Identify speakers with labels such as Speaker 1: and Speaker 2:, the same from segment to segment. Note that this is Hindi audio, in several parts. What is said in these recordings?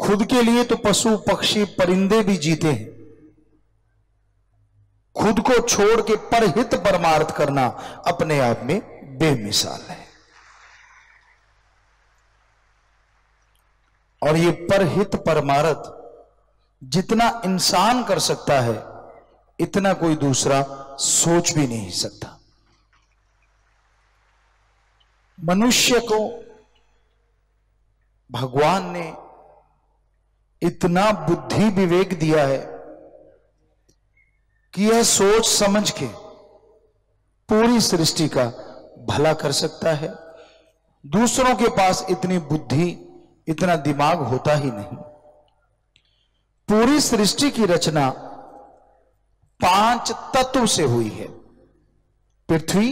Speaker 1: खुद के लिए तो पशु पक्षी परिंदे भी जीते हैं। खुद को छोड़ के परहित परमार्थ करना अपने आप में बेमिसाल है। और ये परहित परमार्थ जितना इंसान कर सकता है इतना कोई दूसरा सोच भी नहीं सकता। मनुष्य को भगवान ने इतना बुद्धि विवेक दिया है कि यह सोच समझ के पूरी सृष्टि का भला कर सकता है। दूसरों के पास इतनी बुद्धि इतना दिमाग होता ही नहीं। पूरी सृष्टि की रचना 5 तत्व से हुई है। पृथ्वी,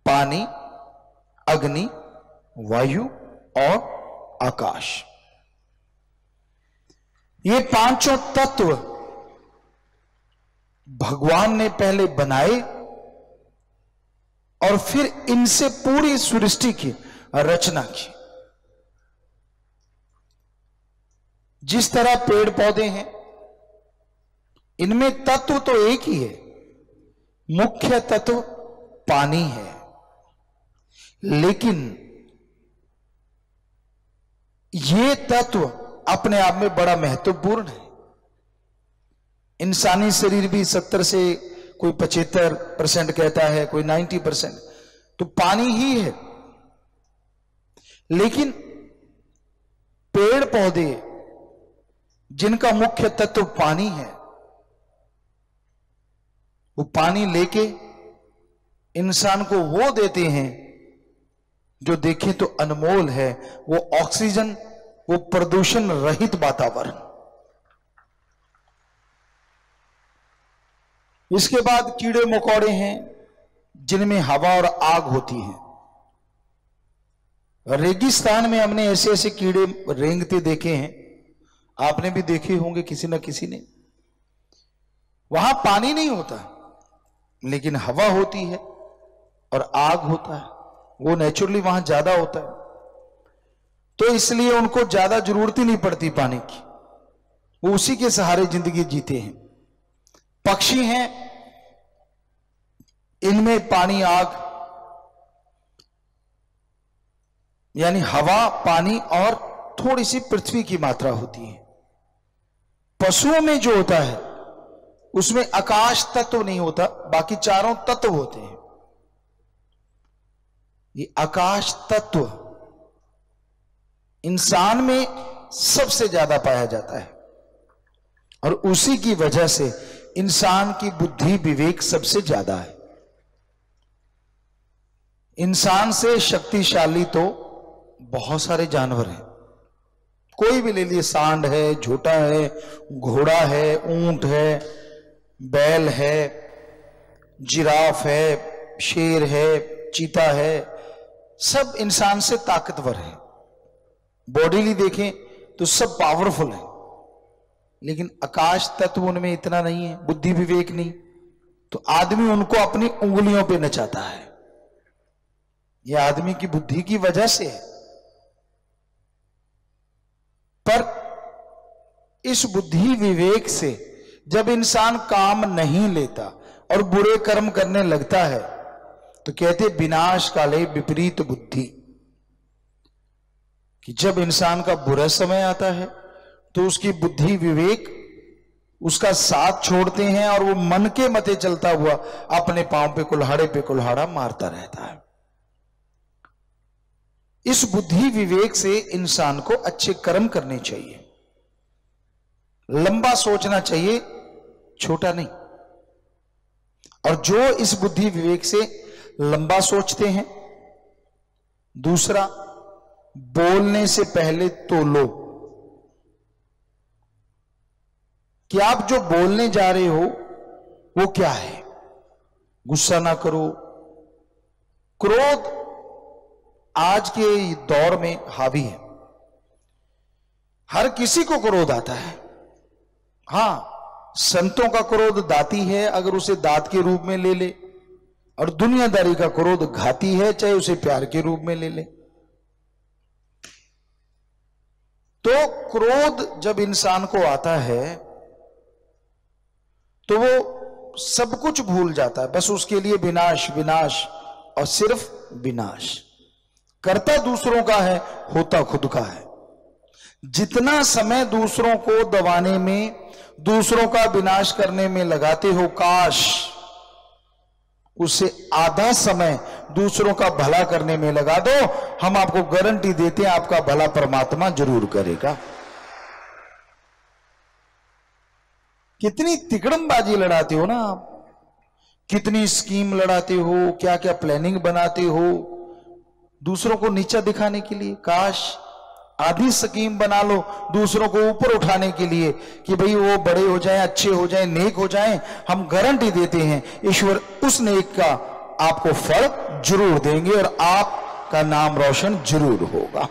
Speaker 1: पानी, अग्नि, वायु और आकाश। ये 5 तत्व भगवान ने पहले बनाए और फिर इनसे पूरी सृष्टि की रचना की। जिस तरह पेड़ पौधे हैं, इनमें तत्व तो एक ही है, मुख्य तत्व पानी है, लेकिन ये तत्व अपने आप में बड़ा महत्वपूर्ण है। इंसानी शरीर भी 70 से कोई 75% कहता है, कोई 90%, तो पानी ही है। लेकिन पेड़ पौधे जिनका मुख्य तत्व पानी है, वो पानी लेके इंसान को वो देते हैं जो देखें तो अनमोल है, वो ऑक्सीजन, वो प्रदूषण रहित वातावरण। इसके बाद कीड़े मकोड़े हैं जिनमें हवा और आग होती है। रेगिस्तान में हमने ऐसे ऐसे कीड़े रेंगते देखे हैं, आपने भी देखे होंगे किसी न किसी ने। वहां पानी नहीं होता लेकिन हवा होती है और आग होता है, वो नेचुरली वहां ज्यादा होता है, तो इसलिए उनको ज्यादा जरूरत ही नहीं पड़ती पानी की, वो उसी के सहारे जिंदगी जीते हैं। पक्षी हैं, इनमें पानी आग यानी हवा, पानी और थोड़ी सी पृथ्वी की मात्रा होती है। पशुओं में जो होता है उसमें आकाश तत्व नहीं होता, बाकी चारों तत्व होते हैं। ये आकाश तत्व इंसान में सबसे ज्यादा पाया जाता है और उसी की वजह से इंसान की बुद्धि विवेक सबसे ज्यादा है। इंसान से शक्तिशाली तो बहुत सारे जानवर हैं, कोई भी ले लिए, सांड है, झोटा है, घोड़ा है, ऊंट है, बैल है, जिराफ है, शेर है, चीता है, सब इंसान से ताकतवर है। बॉडीली देखें तो सब पावरफुल है, लेकिन आकाश तत्व उनमें इतना नहीं है, बुद्धि विवेक नहीं, तो आदमी उनको अपनी उंगलियों पे नचाता है। यह आदमी की बुद्धि की वजह से है। पर इस बुद्धि विवेक से जब इंसान काम नहीं लेता और बुरे कर्म करने लगता है तो कहते विनाश काले विपरीत बुद्धि, कि जब इंसान का बुरा समय आता है तो उसकी बुद्धि विवेक उसका साथ छोड़ते हैं और वो मन के मते चलता हुआ अपने पांव पे कुल्हाड़ा मारता रहता है। इस बुद्धि विवेक से इंसान को अच्छे कर्म करने चाहिए, लंबा सोचना चाहिए, छोटा नहीं। और जो इस बुद्धि विवेक से लंबा सोचते हैं, दूसरा, बोलने से पहले तोलो कि आप जो बोलने जा रहे हो वो क्या है। गुस्सा ना करो। क्रोध आज के दौर में हावी है, हर किसी को क्रोध आता है। हां, संतों का क्रोध दाती है, अगर उसे दात के रूप में ले ले, और दुनियादारी का क्रोध घाती है, चाहे उसे प्यार के रूप में ले ले। तो क्रोध जब इंसान को आता है तो वो सब कुछ भूल जाता है, बस उसके लिए विनाश विनाश और सिर्फ विनाश। करता दूसरों का है, होता खुद का है। जितना समय दूसरों को दबाने में, दूसरों का विनाश करने में लगाते हो, काश उससे आधा समय दूसरों का भला करने में लगा दो। हम आपको गारंटी देते हैं आपका भला परमात्मा जरूर करेगा। कितनी तिकड़मबाजी लड़ाते हो ना आप, कितनी स्कीम लड़ाते हो, क्या क्या प्लानिंग बनाते हो दूसरों को नीचा दिखाने के लिए। काश आधी स्कीम बना लो दूसरों को ऊपर उठाने के लिए कि भाई वो बड़े हो जाएं, अच्छे हो जाएं, नेक हो जाएं। हम गारंटी देते हैं ईश्वर उस नेक का आपको फल जरूर देंगे और आपका नाम रोशन जरूर होगा।